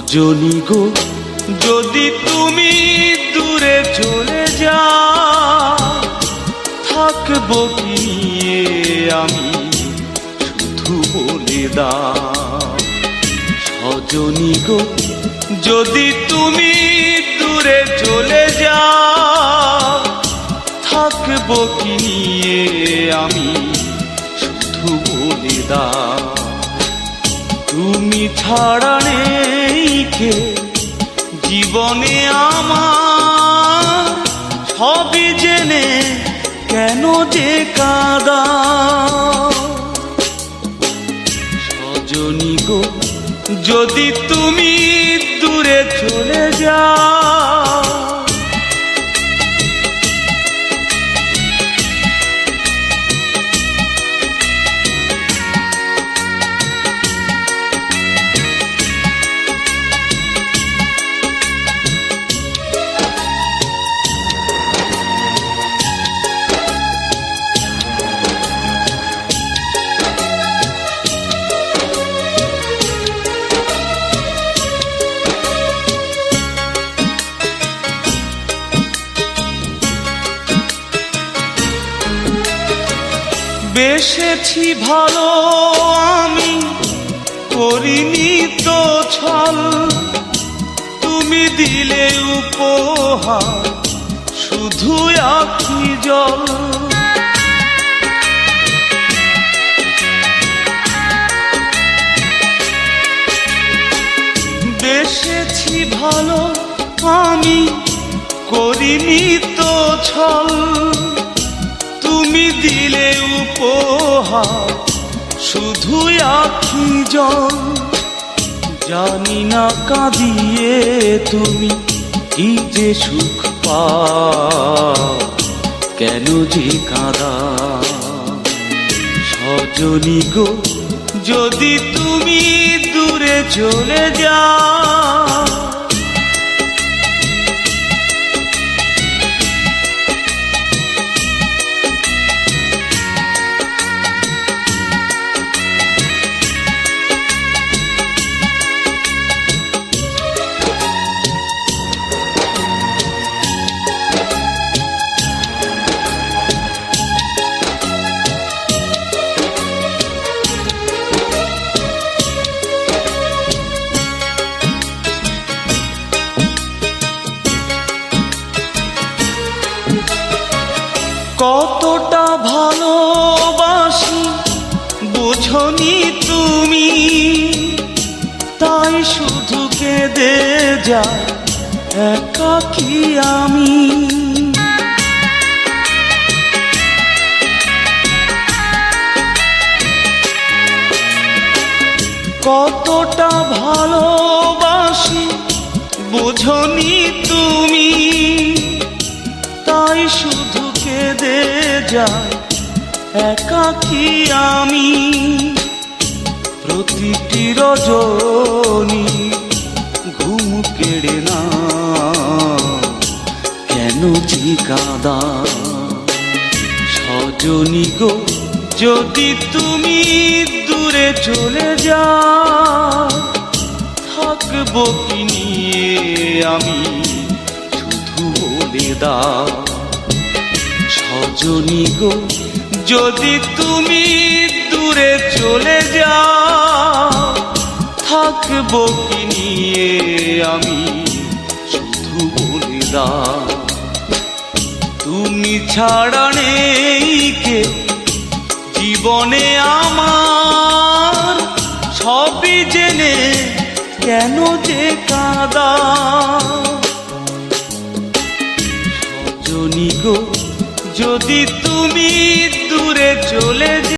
সজনী গো যদি তুমি দূরে চলে যাও, থাকবো কি নিয়ে আমি শুধু বলে দাও। সজনী গো যদি তুমি দূরে চলে যাও, থাকবো কি নিয়ে আমি শুধু বলে দাও। তুমি ছাড়া নেই কে জীবনে আমার, সবই জেনে কেন যে কাঁদা। সজনী গো যদি তুমি দূরে চলে যাও, বেসেছি ভালো আমি করিনি তো ছল, তুমি দিলে উপহার শুধু আখি জল। বেসেছি ভালো আমি করিনি তো ছল, তুমি দিলে উপহার শুধু আখি জল। জানি না কাঁদিয়ে তুমি কি যে সুখ পাও, কেন যে কাঁদা। সজনী গো যদি তুমি দূরে চলে যাও, কতটা ভালোবাসি বোঝনি তুমি, তাই শুধু কেঁদে যাই একাকী আমি। কতটা ভালোবাসি বোঝনি তুমি, তাই শুধু কেঁদে যাই একাকী আমি। প্রতিটি রজনী ঘুম কেড়ে না কেন যে কাঁদা। সজনী গো যদি তুমি দূরে চলে যাও, থাকবো কি নিয়ে আমি শুধু বলে দাও। সজনী গো যদি তুমি দূরে চলে যাও, থাকবো কি নিয়ে আমি শুধু বলে দাও। তুমি ছাড়া নেই কে জীবনে আমার, সবই জেনে কেন যে কাঁদা। সজনী গো যদি তুমি দূরে চলে